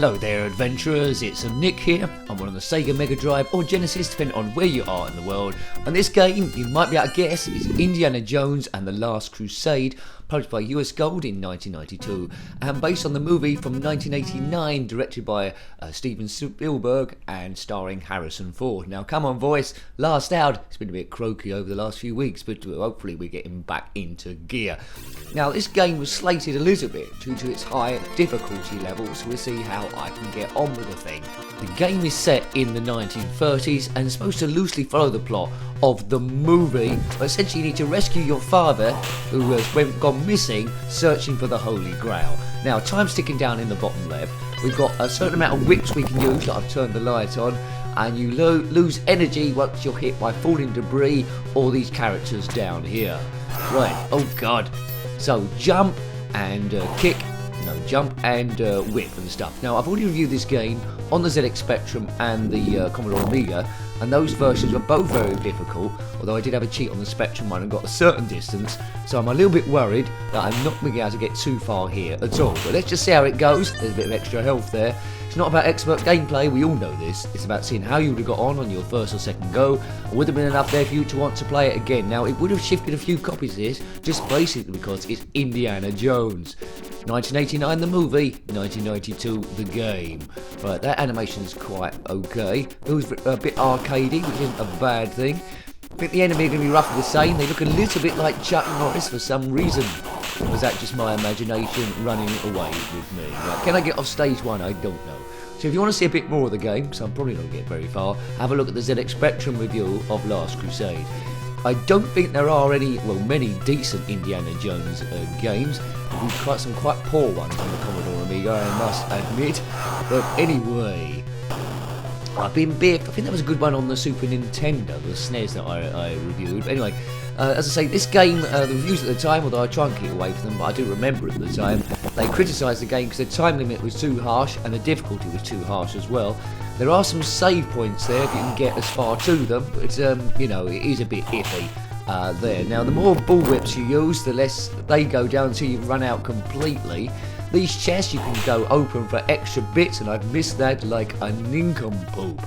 Hello there adventurers, it's Nick here. I'm on the SEGA Mega Drive or Genesis depending on where you are in the world. And this game, you might be able to guess, is Indiana Jones and the Last Crusade, published by US Gold in 1992 and based on the movie from 1989 directed by Steven Spielberg and starring Harrison Ford. Now come on voice, last out, it's been a bit croaky over the last few weeks but hopefully we're getting back into gear. Now this game was slated a little bit due to its high difficulty level, so we'll see how I can get on with the thing. The game is set in the 1930s and is supposed to loosely follow the plot of the movie, but essentially you need to rescue your father who has gone missing searching for the Holy Grail. Now time's ticking down in the bottom left, we've got a certain amount of whips we can use, like I've turned the light on, and you lose energy once you're hit by falling debris or these characters down here. Right, oh god. So jump and kick, jump and whip and stuff. Now I've already reviewed this game on the ZX Spectrum and the Commodore Amiga, and those versions were both very difficult, although I did have a cheat on the Spectrum one and got a certain distance, so I'm a little bit worried that I'm not going to be able to get too far here at all. But let's just see how it goes. There's a bit of extra health there. It's not about expert gameplay, we all know this. It's about seeing how you would have got on your first or second go, and would have been enough there for you to want to play it again. Now it would have shifted a few copies of this, just basically because it's Indiana Jones. 1989 the movie, 1992 the game. Right, that animation is quite okay. It was a bit arcadey, which isn't a bad thing. I think the enemy are going to be roughly the same. They look a little bit like Chuck Norris for some reason. Or was that just my imagination running away with me? Right, can I get off stage one? I don't know. So if you want to see a bit more of the game, because I'm probably not going to get very far, have a look at the ZX Spectrum review of Last Crusade. I don't think there are many decent Indiana Jones games. We've got some quite poor ones on the Commodore Amiga, I must admit. But anyway, I think there was a good one on the Super Nintendo, the SNES that I reviewed. But anyway, as I say, this game, the reviews at the time, although I try and keep away from them, but I do remember at the time, they criticised the game because the time limit was too harsh and the difficulty was too harsh as well. There are some save points there if you can get as far to them, but it is a bit iffy there. Now the more bullwhips you use, the less they go down until you run out completely. These chests you can go open for extra bits, and I've missed that like a nincompoop.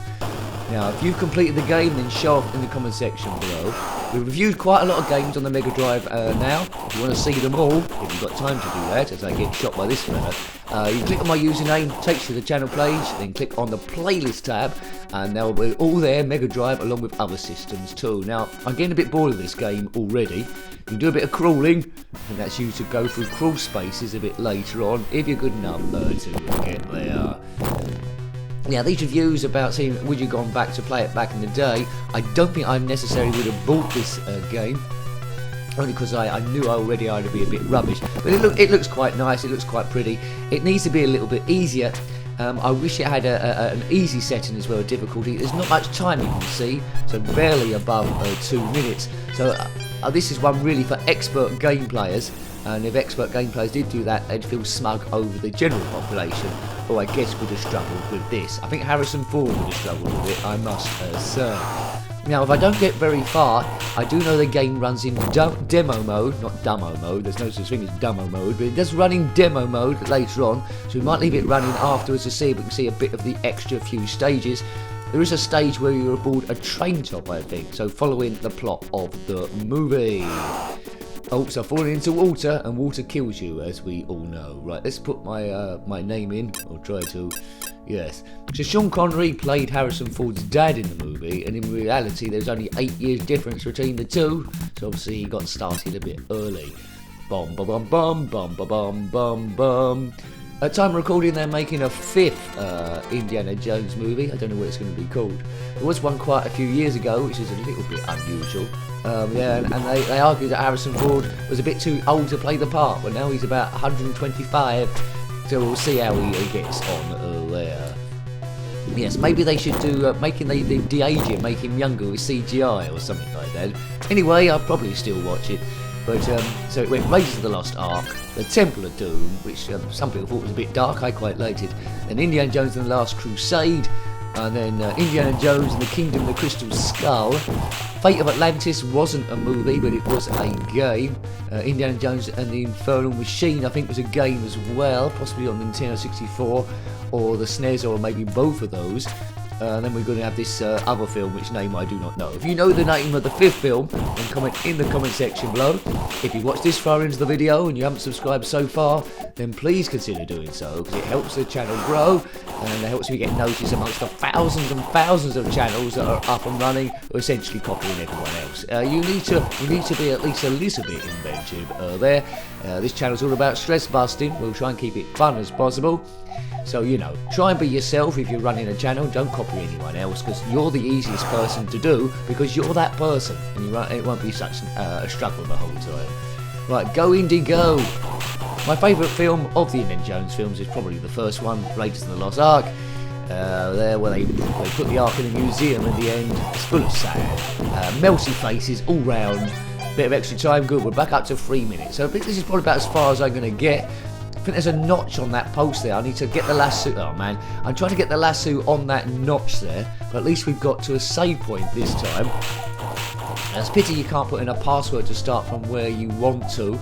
Now if you've completed the game, then show up in the comment section below. We've reviewed quite a lot of games on the Mega Drive now. If you want to see them all, if you've got time to do that, as I get shot by this fella, you click on my username, takes you to the channel page, then click on the playlist tab, and they'll be all there, Mega Drive, along with other systems too. Now, I'm getting a bit bored of this game already. You can do a bit of crawling, and that's used to go through crawl spaces a bit later on, if you're good enough to get there. Now these reviews about seeing would you gone back to play it back in the day, I don't think I necessarily would have bought this game, only because I knew already I'd be a bit rubbish. But it looks quite nice, it looks quite pretty. It needs to be a little bit easier. I wish it had an easy setting as well, difficulty. There's not much time you can see, so barely above 2 minutes. So this is one really for expert game players. And if expert game players did do that, they'd feel smug over the general population, who I guess would have struggled with this. I think Harrison Ford would have struggled with it, I must say. Now, if I don't get very far, I do know the game runs in demo mode, not dummo mode, there's no such thing as dummo mode, but it does run in demo mode later on, so we might leave it running afterwards to see if we can see a bit of the extra few stages. There is a stage where you're aboard a train top, I think, so following the plot of the movie. Oh, so falling into water, and water kills you, as we all know. Right, let's put my name in, or try to. Yes. So Sean Connery played Harrison Ford's dad in the movie, and in reality there's only 8 years difference between the two, so obviously he got started a bit early. Bum bum bum bum bum bum bum bum. At time of recording, they're making a 5th Indiana Jones movie. I don't know what it's going to be called. There was one quite a few years ago, which is a little bit unusual. And they argued that Harrison Ford was a bit too old to play the part, but now he's about 125, so we'll see how he gets on there. Yes, maybe they should do making the de-age him, make him younger with CGI or something like that. Anyway, I'll probably still watch it. But so it went Raiders of the Lost Ark, The Temple of Doom, which some people thought was a bit dark, I quite liked it, and Indiana Jones and the Last Crusade, And then Indiana Jones and the Kingdom of the Crystal Skull. Fate of Atlantis wasn't a movie, but it was a game. Indiana Jones and the Infernal Machine, I think, was a game as well, possibly on Nintendo 64 or the SNES, or maybe both of those. Then we're going to have this other film, which name I do not know. If you know the name of the fifth film, then comment in the comment section below. If you watched this far into the video and you haven't subscribed so far, then please consider doing so, because it helps the channel grow and it helps me get noticed amongst the thousands and thousands of channels that are up and running, or essentially copying everyone else. You need to be at least a little bit inventive there. This channel's all about stress busting. We'll try and keep it fun as possible. So, you know, try and be yourself if you're running a channel. Don't copy anyone else, because you're the easiest person to do, because you're that person, and it won't be such a struggle the whole time. Right, go indie go! My favourite film of the Indiana Jones films is probably the first one, Raiders of the Lost Ark. There where they put the Ark in the museum in the end. It's full of sand. Melty faces all round. Bit of extra time, good. We're back up to 3 minutes. So I think this is probably about as far as I'm going to get. I think there's a notch on that post there. I need to get the lasso. Oh man, I'm trying to get the lasso on that notch there, but at least we've got to a save point this time. It's a pity you can't put in a password to start from where you want to.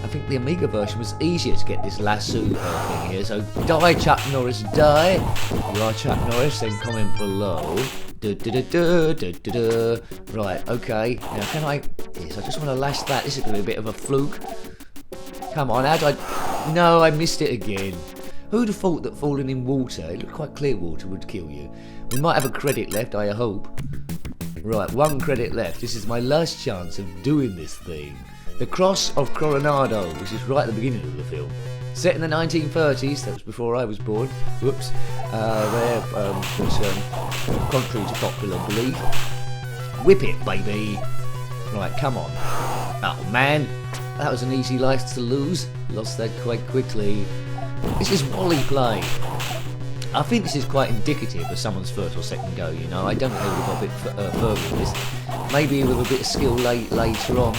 I think the Amiga version was easier to get this lasso thing here. So die Chuck Norris, die. If you are Chuck Norris, then comment below. Right, okay. Now can I... Yes, I just want to lash that. This is going to be a bit of a fluke. Come on, how do I... No, I missed it again. Who'd have thought that falling in water, it looked quite clear water, would kill you? We might have a credit left, I hope. Right, 1 credit left. This is my last chance of doing this thing. The Cross of Coronado, which is right at the beginning of the film. Set in the 1930s, that was before I was born. Whoops. Contrary to popular belief. Whip it, baby. Right, come on. Oh, man. That was an easy life to lose. Lost that quite quickly. This is Wally play. I think this is quite indicative of someone's first or second go, you know. I don't think they would have got a bit further with this. Maybe with a bit of skill later on.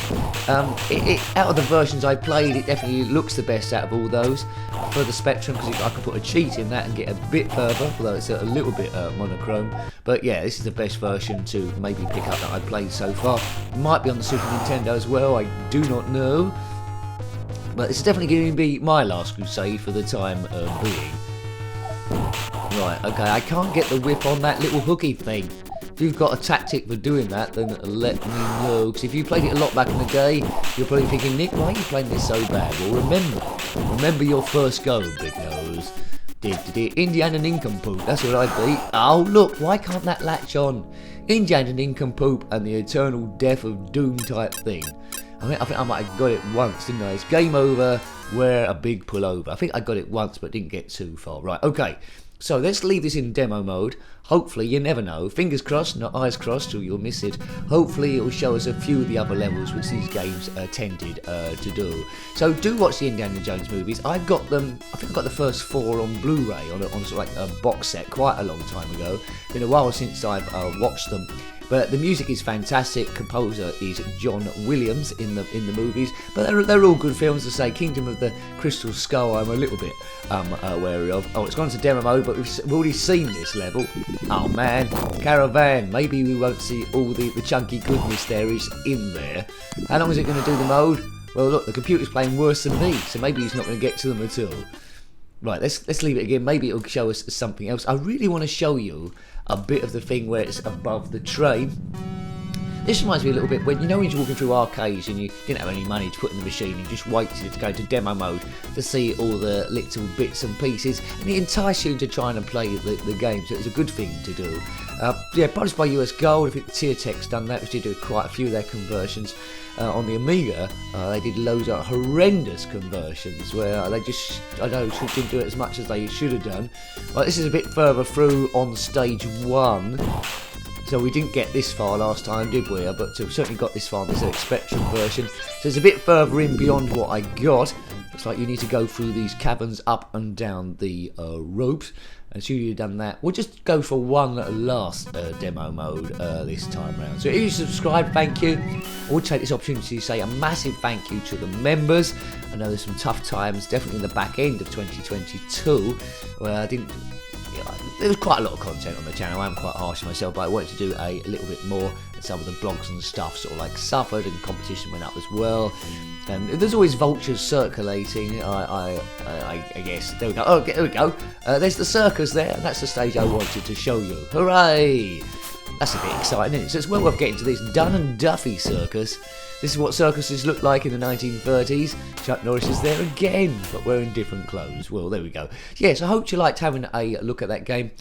Out of the versions I played, it definitely looks the best out of all those. For the Spectrum, because I can put a cheat in that and get a bit further, although it's a little bit monochrome. But yeah, this is the best version to maybe pick up that I've played so far. It might be on the Super Nintendo as well, I do not know. But it's definitely going to be my last Crusade for the time being. Right, okay, I can't get the whip on that little hooky thing. If you've got a tactic for doing that, then let me know. Because if you played it a lot back in the day, you're probably thinking, Nick, why are you playing this so bad? Well, remember your first go, Big Nose. Indiana Nincompoop, that's what I'd be. Oh, look, why can't that latch on? Indiana Nincompoop and the eternal death of doom type thing. I think I might have got it once, didn't I? It's game over, wear a big pullover. I think I got it once, but didn't get too far. Right, okay. So let's leave this in demo mode. Hopefully, you never know. Fingers crossed, not eyes crossed, or you'll miss it. Hopefully, it will show us a few of the other levels which these games tended to do. So do watch the Indiana Jones movies. I've got them. I think I got the first 4 on Blu-ray on sort of like a box set quite a long time ago. Been a while since I've watched them. But the music is fantastic. Composer is John Williams in the movies. But they're all good films to say. Kingdom of the Crystal Skull, I'm a little bit wary of. Oh, it's gone to demo mode, but we've already seen this level. Oh man, Caravan. Maybe we won't see all the chunky goodness there is in there. How long is it going to do the mode? Well, look, the computer's playing worse than me, so maybe he's not going to get to them at all. Right, let's leave it again. Maybe it'll show us something else. I really want to show you a bit of the thing where it's above the train. This reminds me a little bit when you're walking through arcades and you didn't have any money to put in the machine, you just waited to go to demo mode to see all the little bits and pieces, and it enticed you into trying to play the game, so it was a good thing to do. Yeah, published by US Gold. I think Teartech's done that, which did do quite a few of their conversions. On the Amiga, they did loads of horrendous conversions where they just, I know, didn't do it as much as they should have done. Well, this is a bit further through on stage 1. So we didn't get this far last time, did we? But we certainly got this far on this Spectrum version. So it's a bit further in beyond what I got. Looks like you need to go through these caverns up and down the ropes. As soon as you've done that, we'll just go for one last demo mode this time round. So if you subscribe, thank you. I will take this opportunity to say a massive thank you to the members. I know there's some tough times, definitely in the back end of 2022, where I didn't there was quite a lot of content on the channel. I'm quite harsh on myself, but I wanted to do a little bit more, and some of the blogs and stuff sort of like suffered, and competition went up as well. And there's always vultures circulating. I guess. There we go. Oh, there we go. There's the circus there, and that's the stage I wanted to show you. Hooray! That's a bit exciting, isn't it? So it's well worth getting to this Dunn and Duffy circus. This is what circuses looked like in the 1930s. Chuck Norris is there again, but wearing different clothes. Well, there we go. Yes, I hope you liked having a look at that game.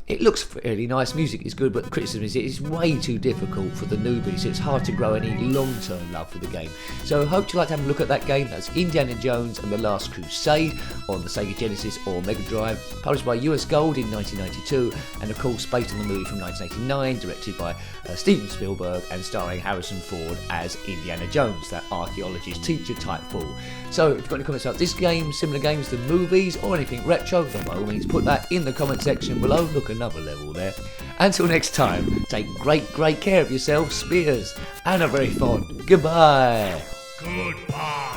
It looks really nice. Music is good, but the criticism is it's way too difficult for the newbies. So it's hard to grow any long-term love for the game. So I hope you liked having a look at that game. That's Indiana Jones and the Last Crusade on the SEGA Genesis or Mega Drive, published by US Gold in 1992, and of course based on the movie from 1989, directed by Steven Spielberg and starring Harrison Ford as Indiana Jones, that archaeologist teacher type fool. So if you've got any comments about this game, similar games to movies, or anything retro, then by all means put that in the comment section below. Look, another level there. Until next time, take great care of yourself, Spears, and a very fond goodbye. Goodbye.